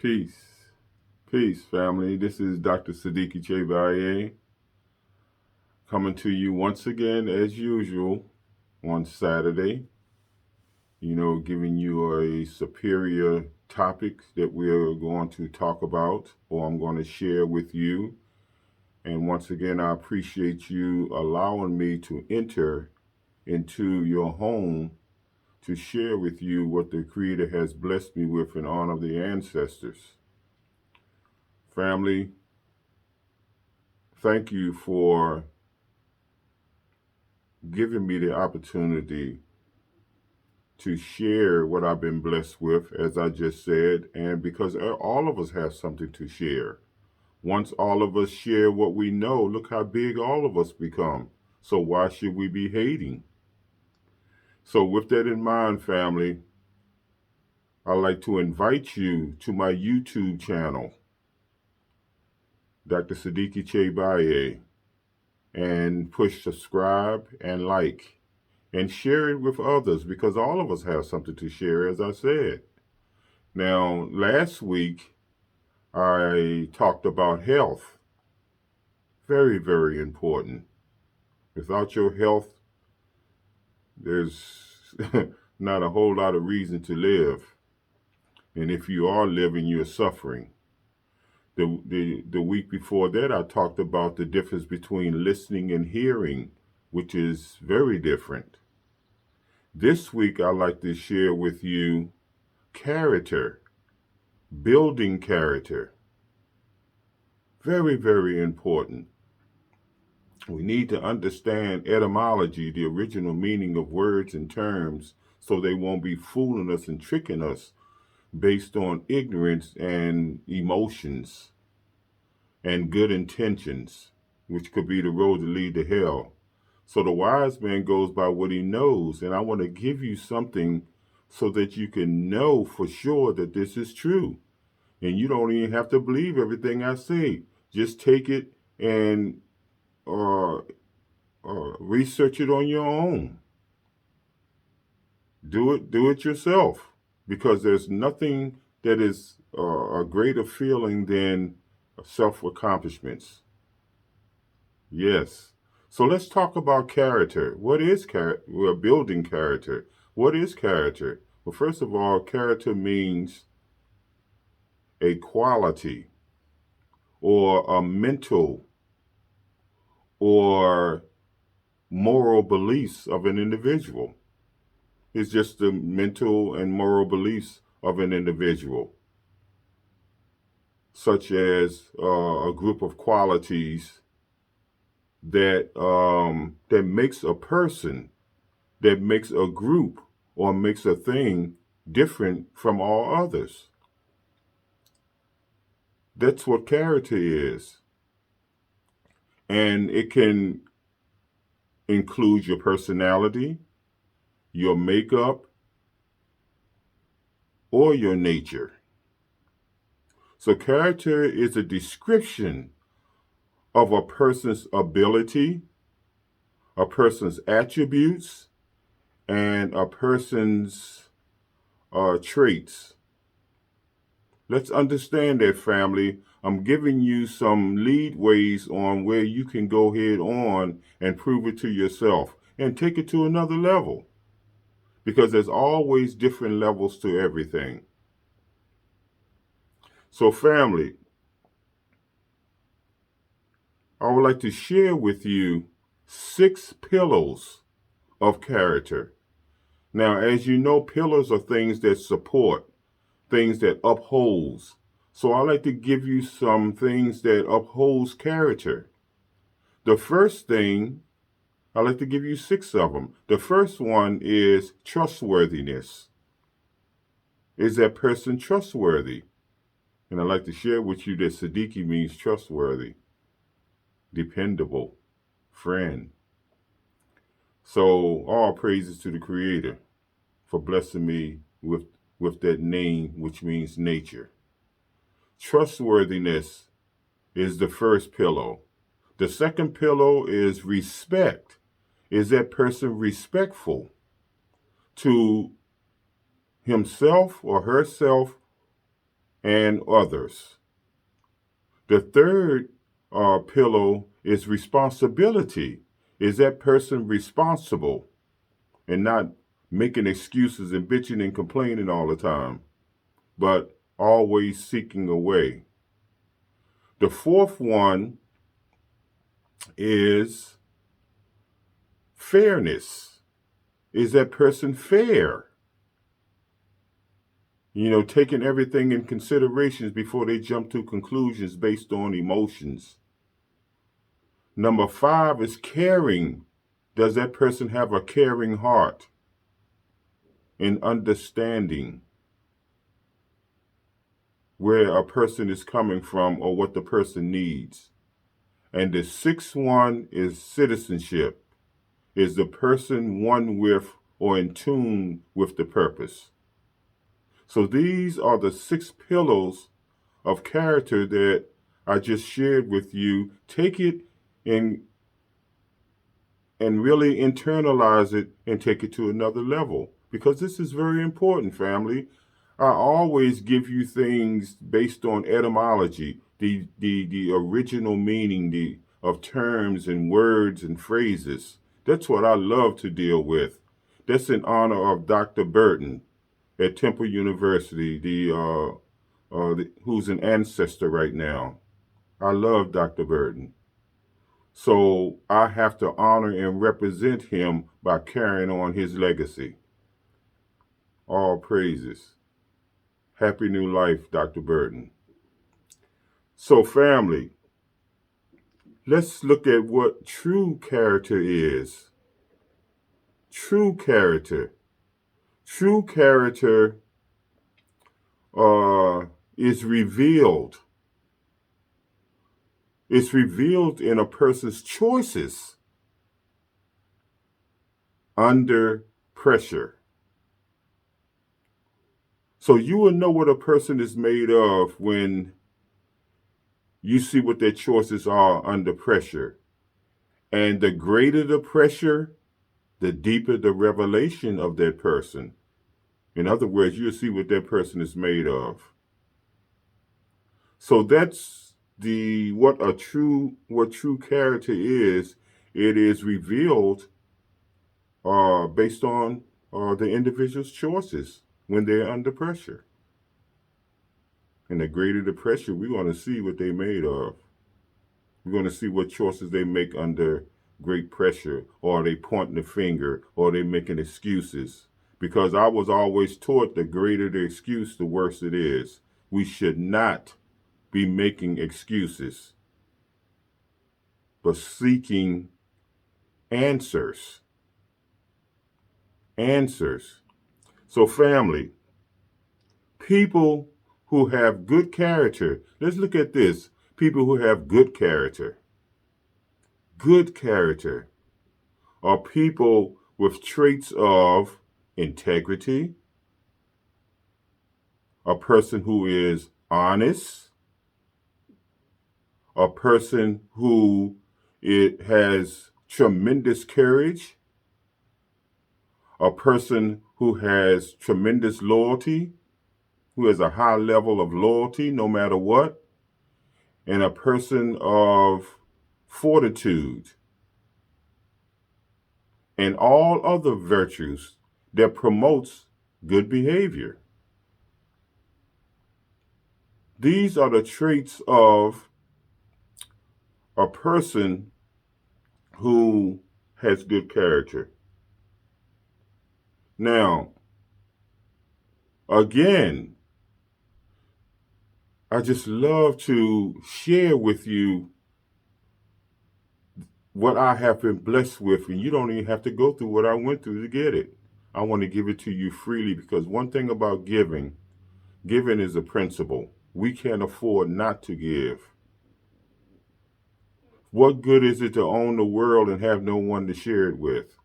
Peace. Peace, family. This is Dr. Sadiki Baye coming to you once again, as usual, on Saturday. Giving you a superior topic that we're going to talk about or I'm going to share with you. And once again, I appreciate you allowing me to enter into your home to share with you what the Creator has blessed me with in honor of the ancestors. Family, thank you for giving me the opportunity to share what I've been blessed with, as I just said, and because all of us have something to share. Once all of us share what we know, look how big all of us become. So why should we be hating? So with that in mind, family, I'd like to invite you to my YouTube channel, Dr. Sadiki Baye, and push subscribe and like and share it with others because all of us have something to share, as I said. Now, last week, I talked about health. Very, very important. Without your health, there's not a whole lot of reason to live. And if you are living, you're suffering. The week before that, I talked about the difference between listening and hearing, which is very different. This week, I'd like to share with you character, building character. Very, very important. We need to understand etymology, the original meaning of words and terms, so they won't be fooling us and tricking us based on ignorance and emotions and good intentions, which could be the road to lead to hell. So the wise man goes by what he knows, and I want to give you something so that you can know for sure that this is true. And you don't even have to believe everything I say. Just take it and research it on your own. Do it yourself, because there's nothing that is a greater feeling than self-accomplishments. Yes. So let's talk about character. What is character? We're building character. What is character? Well, first of all, character means a quality or a mental or moral beliefs of an individual. It's just the mental and moral beliefs of an individual, such as a group of qualities that makes a person, that makes a group, or makes a thing different from all others. That's what character is. And it can include your personality, your makeup, or your nature. So character is a description of a person's ability, a person's attributes, and a person's traits. Let's understand that, family. I'm giving you some lead ways on where you can go head on and prove it to yourself and take it to another level, because there's always different levels to everything. So, family, I would like to share with you 6 pillars of character. Now, as you know, pillars are things that support, things that upholds. So I like to give you some things that upholds character. The first thing, I like to give you 6 of them. The first one is trustworthiness. Is that person trustworthy? And I'd like to share with you that Sadiki means trustworthy, dependable, friend. So all praises to the Creator for blessing me with that name, which means nature. Trustworthiness is the first pillar. The second pillar is respect. Is that person respectful to himself or herself and others. The third pillar is responsibility. Is that person responsible and not making excuses and bitching and complaining all the time, but always seeking a way? The fourth one is fairness. Is that person fair? Taking everything in considerations before they jump to conclusions based on emotions. Number 5 is caring. Does that person have a caring heart and understanding where a person is coming from or what the person needs? And the sixth one is citizenship. Is the person one with or in tune with the purpose? So these are the 6 pillars of character that I just shared with you. Take it and really internalize it and take it to another level, because this is very important, family. I always give you things based on etymology, the original meaning of terms and words and phrases. That's what I love to deal with. That's in honor of Dr. Burton at Temple University, who's an ancestor right now. I love Dr. Burton. So I have to honor and represent him by carrying on his legacy. All praises. Happy new life, Dr. Burton. So family, let's look at what true character is. True character. True character is revealed. It's revealed in a person's choices under pressure. So you will know what a person is made of when you see what their choices are under pressure. And the greater the pressure, the deeper the revelation of that person. In other words, you'll see what that person is made of. So that's what true character is. It is revealed based on the individual's choices when they're under pressure. And the greater the pressure, we're going to see what they're made of. We're going to see what choices they make under great pressure, or are they pointing the finger, or are they making excuses? Because I was always taught the greater the excuse, the worse it is. We should not be making excuses, but seeking answers. Answers. So family, people who have good character, let's look at this. People who have good character. Good character are people with traits of integrity, a person who is honest, a person who has tremendous courage, a person who has tremendous loyalty, who has a high level of loyalty no matter what, and a person of fortitude, and all other virtues that promotes good behavior. These are the traits of a person who has good character. Now, again, I just love to share with you what I have been blessed with, and you don't even have to go through what I went through to get it. I want to give it to you freely, because one thing about giving is a principle. We can't afford not to give. What good is it to own the world and have no one to share it with?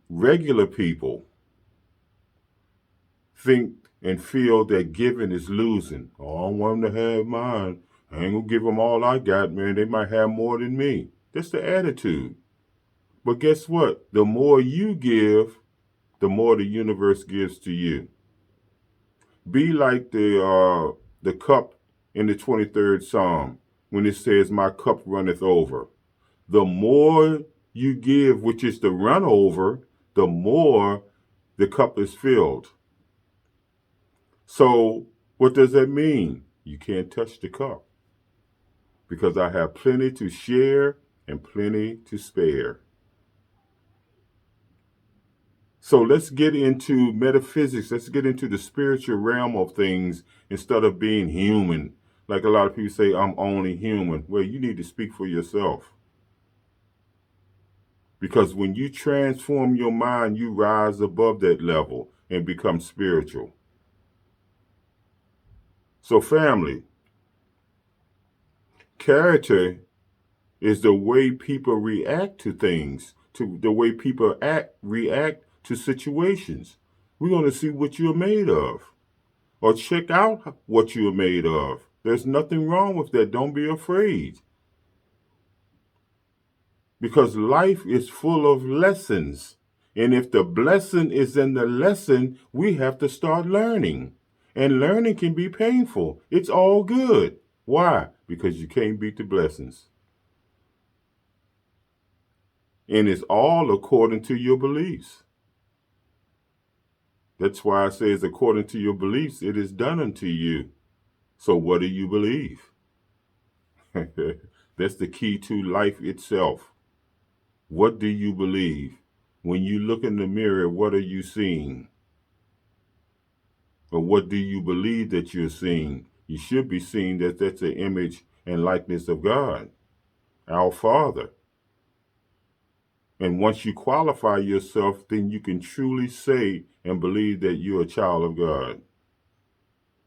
Regular people think and feel that giving is losing. Oh, I don't want them to have mine. I ain't gonna give them all I got, man. They might have more than me. That's the attitude. But guess what? The more you give, the more the universe gives to you. Be like the cup in the 23rd Psalm when it says, "My cup runneth over." The more you give, which is the run over, the more the cup is filled. So, what does that mean? You can't touch the cup because I have plenty to share and plenty to spare. So, let's get into metaphysics. Let's get into the spiritual realm of things instead of being human. Like a lot of people say, "I'm only human." Well, you need to speak for yourself. Because when you transform your mind, you rise above that level and become spiritual. So, family, character is the way people react to things, to the way people react to situations. We're going to see what you're made of or check out what you're made of. There's nothing wrong with that. Don't be afraid. Because life is full of lessons. And if the blessing is in the lesson, we have to start learning. And learning can be painful. It's all good. Why? Because you can't beat the blessings. And it's all according to your beliefs. That's why it says, according to your beliefs, it is done unto you. So what do you believe? That's the key to life itself. What do you believe? When you look in the mirror, what are you seeing? Or what do you believe that you're seeing? You should be seeing that that's the image and likeness of God, our Father. And once you qualify yourself, then you can truly say and believe that you're a child of God.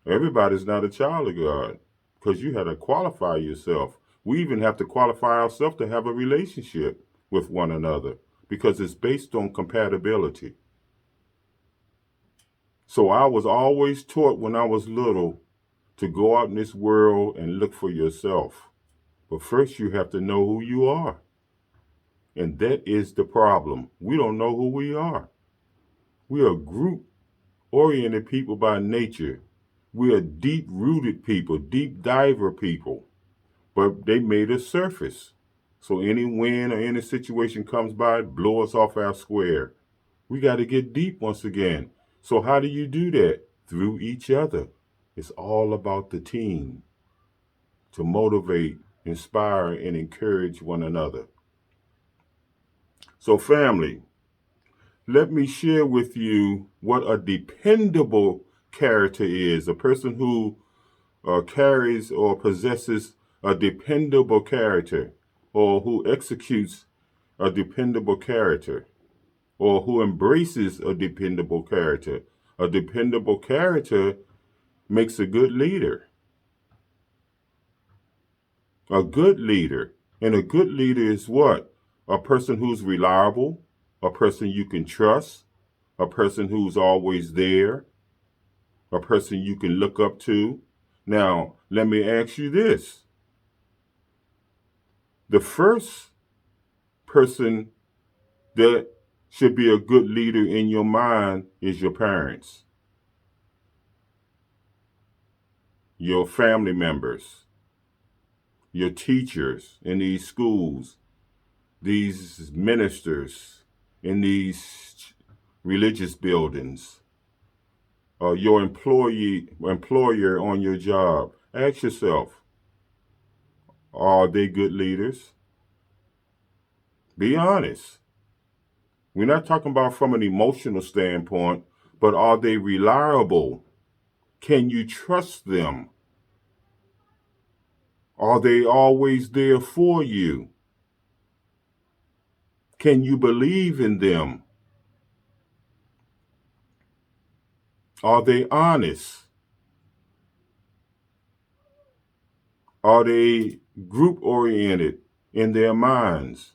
Everybody's not a child of God because you had to qualify yourself. We even have to qualify ourselves to have a relationship with one another because it's based on compatibility. So I was always taught when I was little to go out in this world and look for yourself. But first you have to know who you are. And that is the problem. We don't know who we are. We are group oriented people by nature. We are deep rooted people, deep diver people. But they made us surface. So any wind or any situation comes by, blow us off our square. We got to get deep once again. So how do you do that? Through each other. It's all about the team to motivate, inspire, and encourage one another. So family, let me share with you what a dependable character is. A person who carries or possesses a dependable character, or who executes a dependable character, or who embraces a dependable character. A dependable character makes a good leader. A good leader. And a good leader is what? A person who's reliable, a person you can trust, a person who's always there, a person you can look up to. Now, let me ask you this. The first person that should be a good leader in your mind is your parents, your family members, your teachers in these schools, these ministers in these religious buildings, your employer on your job. Ask yourself, are they good leaders? Be honest. We're not talking about from an emotional standpoint, but are they reliable? Can you trust them? Are they always there for you? Can you believe in them? Are they honest? Are they group oriented in their minds?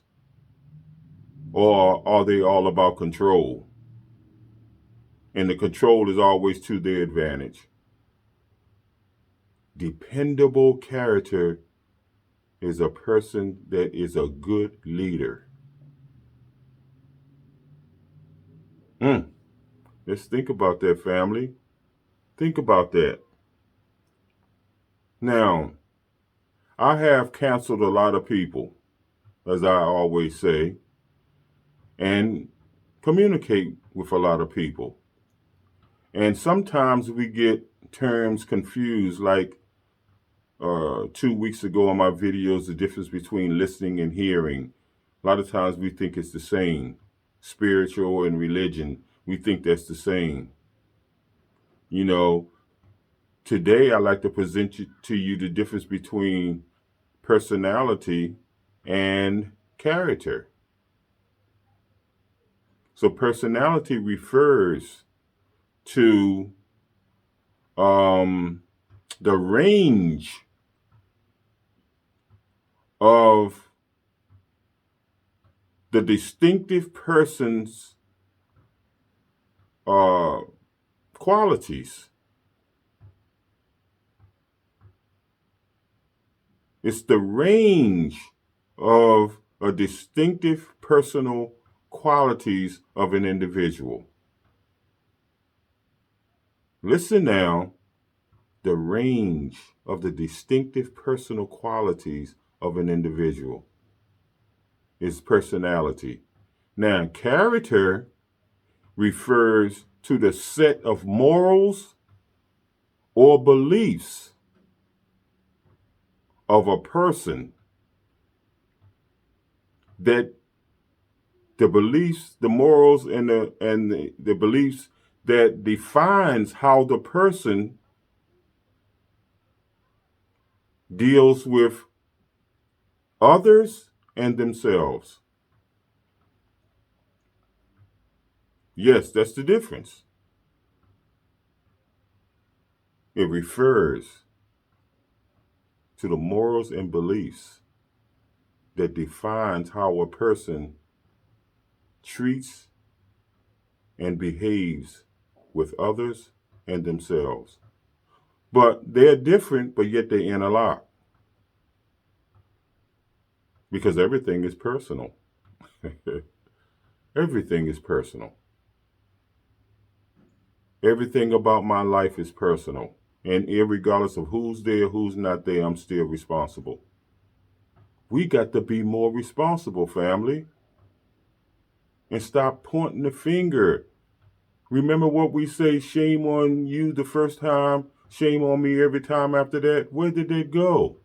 Or are they all about control? And the control is always to their advantage. Dependable character is a person that is a good leader. Let's think about that, family. Think about that. Now, I have counseled a lot of people, as I always say, and communicate with a lot of people. And sometimes we get terms confused, like 2 weeks ago on my videos, the difference between listening and hearing. A lot of times we think it's the same. Spiritual and religion, we think that's the same. You know, today I like to present to you the difference between personality and character. So personality refers to the range of the distinctive person's uh, qualities. It's the range of a distinctive personal qualities of an individual. Listen now, the range of the distinctive personal qualities of an individual is personality. Now, character refers to the set of morals or beliefs of a person that the beliefs, the morals, and the beliefs that defines how the person deals with others and themselves. Yes, that's the difference. It refers to the morals and beliefs that defines how a person treats and behaves with others and themselves. But they're different, but yet they interlock because everything is personal. Everything is personal. Everything about my life is personal. And regardless of who's there, who's not there, I'm still responsible. We got to be more responsible, family, and stop pointing the finger. Remember what we say, shame on you the first time, shame on me every time after that? Where did that go?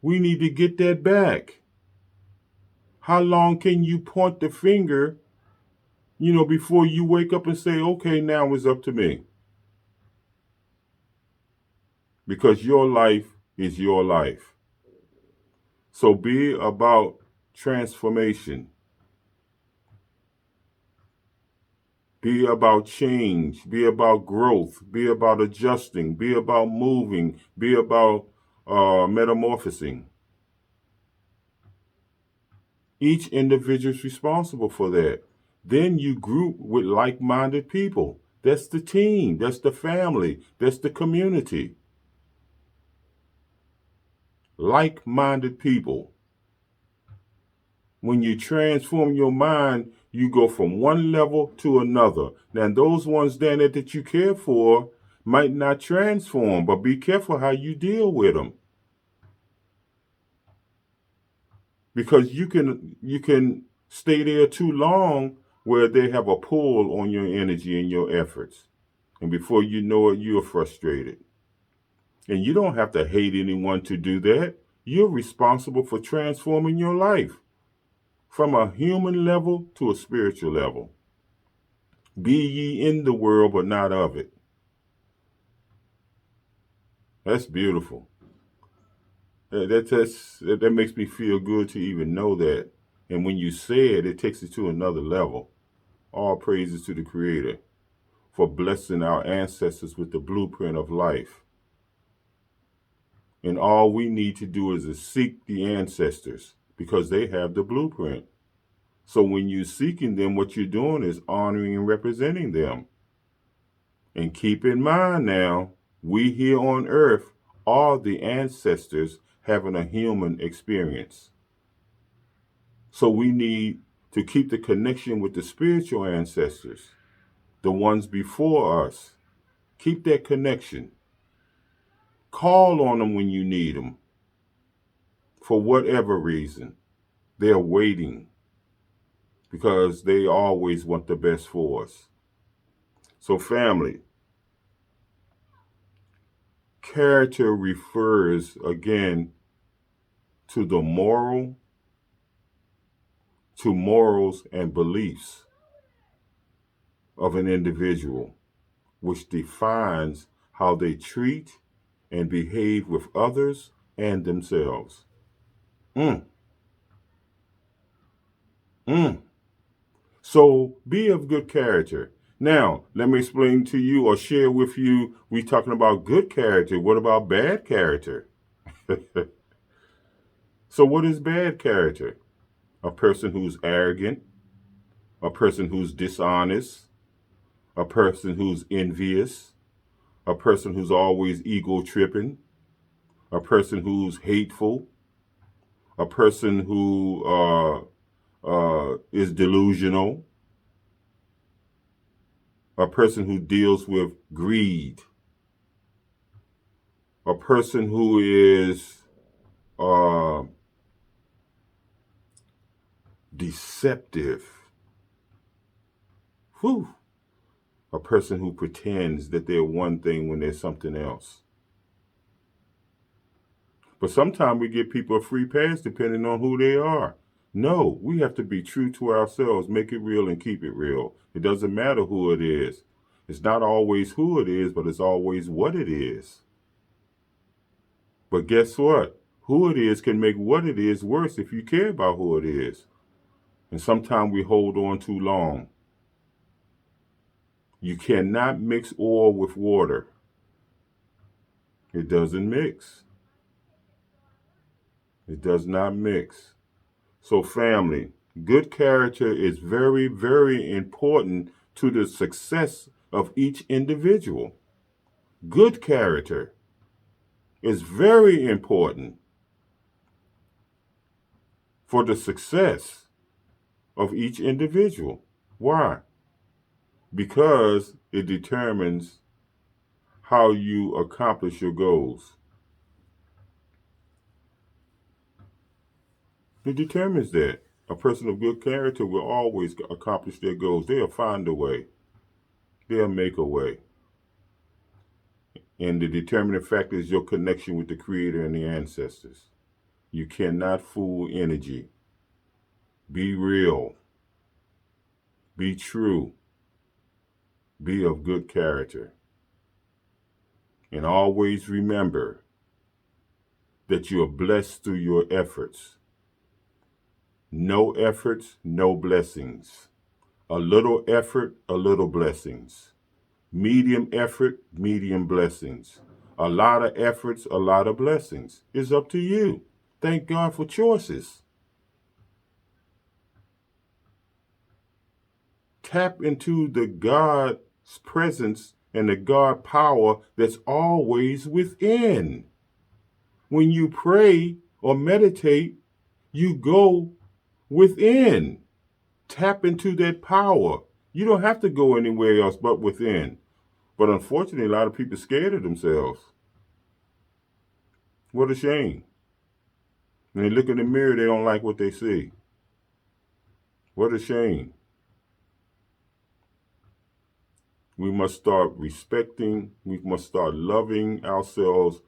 We need to get that back. How long can you point the finger, before you wake up and say, okay, now it's up to me? Because your life is your life. So be about transformation. Be about change. Be about growth. Be about adjusting. Be about moving. Be about metamorphosing. Each individual is responsible for that. Then you group with like-minded people. That's the team. That's the family. That's the community. Like-minded people. When you transform your mind, you go from one level to another. Now, those ones down there that you care for might not transform, but be careful how you deal with them. Because you can stay there too long where they have a pull on your energy and your efforts. And before you know it, you're frustrated. And you don't have to hate anyone to do that. You're responsible for transforming your life from a human level to a spiritual level. Be ye in the world, but not of it. That's beautiful. That makes me feel good to even know that. And when you say it, it takes it to another level. All praises to the Creator for blessing our ancestors with the blueprint of life. And all we need to do is to seek the ancestors because they have the blueprint. So when you're seeking them, what you're doing is honoring and representing them. And keep in mind now, we here on earth are the ancestors having a human experience. So we need to keep the connection with the spiritual ancestors, the ones before us. Keep that connection. Call on them when you need them. For whatever reason, they're waiting because they always want the best for us. So, family, character refers again to morals and beliefs of an individual, which defines how they treat and behave with others and themselves. Mm, mm. So be of good character. Now, let me explain to you or share with you, we talking about good character. What about bad character? So what is bad character? A person who's arrogant, a person who's dishonest, a person who's envious, a person who's always ego tripping, a person who's hateful, a person who is delusional, a person who deals with greed, a person who is uh, deceptive, whew, a person who pretends that they're one thing when they're something else. But sometimes we give people a free pass depending on who they are. No, we have to be true to ourselves, make it real and keep it real. It doesn't matter who it is. It's not always who it is, but it's always what it is. But guess what? Who it is can make what it is worse if you care about who it is. And sometimes we hold on too long. You cannot mix oil with water. It doesn't mix. It does not mix. So, family, good character is very, very important to the success of each individual. Good character is very important for the success of each individual. Why? Because it determines how you accomplish your goals. It determines that. A person of good character will always accomplish their goals. They'll find a way. They'll make a way. And the determining factor is your connection with the Creator and the ancestors. You cannot fool energy. Be real. Be true. Be of good character. And always remember that you are blessed through your efforts. No efforts, no blessings. A little effort, a little blessings. Medium effort, medium blessings. A lot of efforts, a lot of blessings. It's up to you. Thank God for choices. Tap into the God's presence and the God power that's always within. When you pray or meditate, you go within. Tap into that power. You don't have to go anywhere else but within. But unfortunately, a lot of people are scared of themselves. What a shame. When they look in the mirror, they don't like what they see. What a shame. We must start respecting, we must start loving ourselves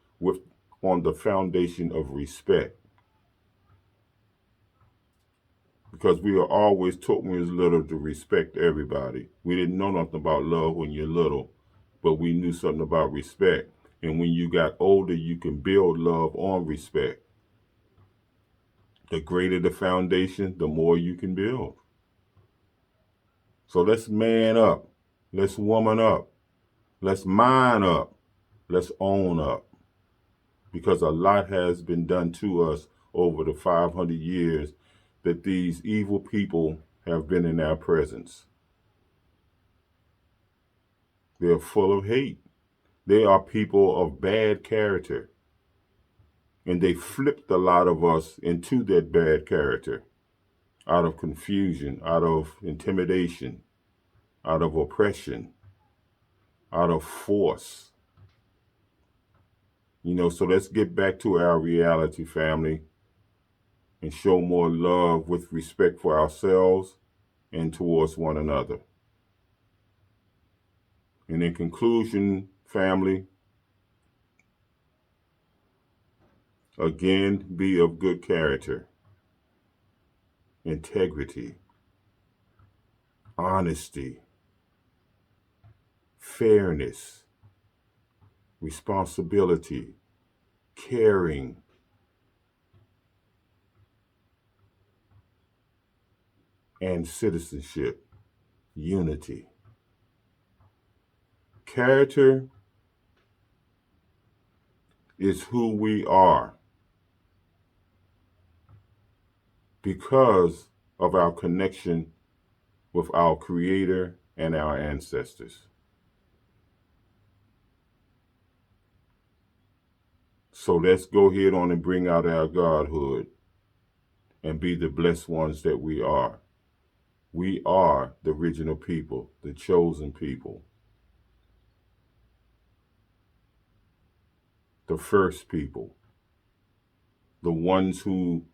on the foundation of respect. Because we are always taught when we was little to respect everybody. We didn't know nothing about love when you're little, but we knew something about respect. And when you got older, you can build love on respect. The greater the foundation, the more you can build. So let's man up. Let's woman up. Let's mind up. Let's own up. Because a lot has been done to us over the 500 years that these evil people have been in our presence. They're full of hate. They are people of bad character. And they flipped a lot of us into that bad character out of confusion, out of intimidation, out of oppression. out of force. So let's get back to our reality, family, and show more love with respect for ourselves and towards one another. And in conclusion, family, again, be of good character, integrity, honesty, fairness, responsibility, caring, and citizenship, unity. Character is who we are because of our connection with our Creator and our ancestors. So let's go ahead on and bring out our Godhood and be the blessed ones that we are. We are the original people, the chosen people, the first people, the ones who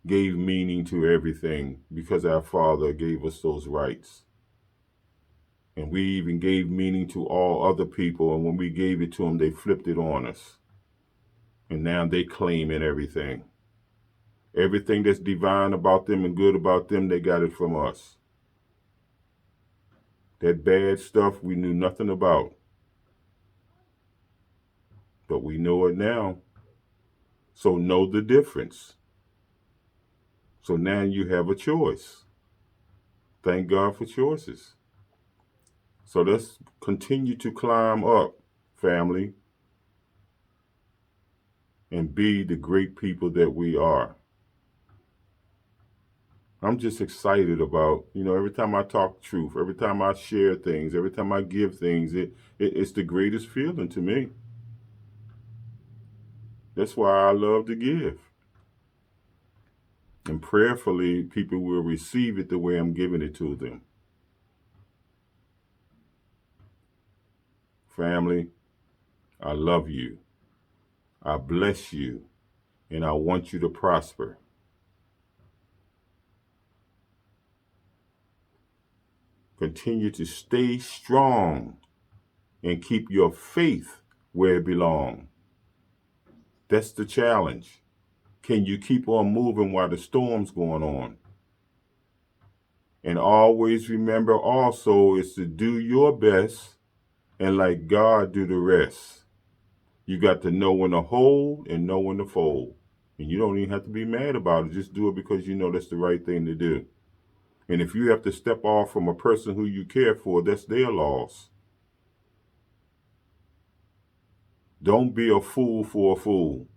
gave meaning to everything because our Father gave us those rights. And we even gave meaning to all other people, and when we gave it to them, they flipped it on us. And now they claim it everything. Everything that's divine about them and good about them, they got it from us. That bad stuff we knew nothing about. But we know it now. So know the difference. So now you have a choice. Thank God for choices. So let's continue to climb up, family, and be the great people that we are. I'm just excited about, every time I talk truth, every time I share things, every time I give things, it's the greatest feeling to me. That's why I love to give. And prayerfully, people will receive it the way I'm giving it to them. Family, I love you. I bless you. And I want you to prosper. Continue to stay strong and keep your faith where it belongs. That's the challenge. Can you keep on moving while the storm's going on? And always remember also is to do your best and let God do the rest. You got to know when to hold and know when to fold. And you don't even have to be mad about it. Just do it because you know that's the right thing to do. And if you have to step off from a person who you care for, that's their loss. Don't be a fool for a fool.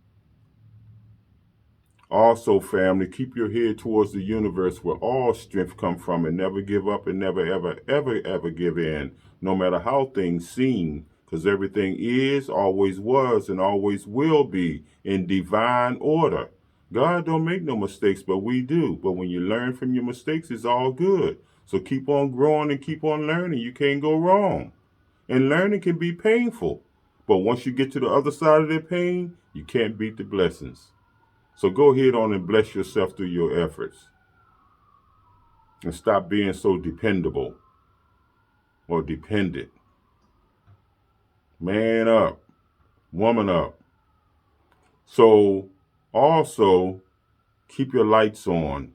Also, family, keep your head towards the universe where all strength come from, and never give up and never, ever, ever, ever give in, no matter how things seem, because everything is, always was, and always will be in divine order. God don't make no mistakes, but we do. But when you learn from your mistakes, it's all good. So keep on growing and keep on learning. You can't go wrong. And learning can be painful. But once you get to the other side of that pain, you can't beat the blessings. So go ahead on and bless yourself through your efforts. And stop being so dependable or dependent. Man up. Woman up. So also keep your lights on.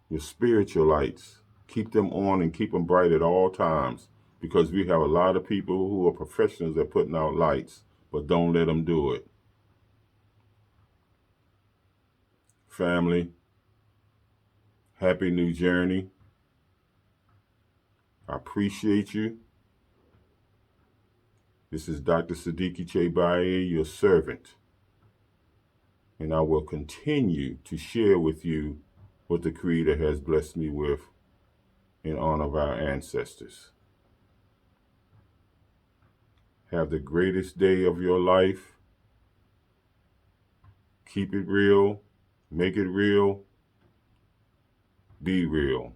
Your spiritual lights. Keep them on and keep them bright at all times. Because we have a lot of people who are professionals at putting out lights. But don't let them do it. Family, happy new journey. I appreciate you. This is Dr. Sadiki Baye, your servant. And I will continue to share with you what the Creator has blessed me with in honor of our ancestors. Have the greatest day of your life. Keep it real. Make it real. Be real.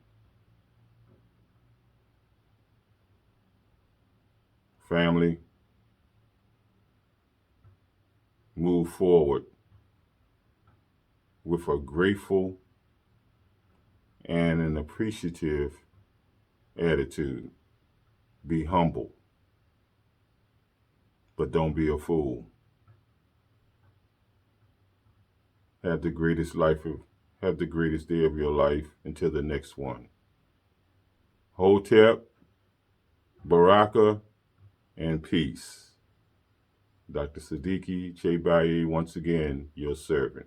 Family, move forward with a grateful and an appreciative attitude. Be humble, but don't be a fool. Have the greatest have the greatest day of your life until the next one. Hotep, Baraka, and peace. Dr. Sadiki J. Baye, once again, your servant.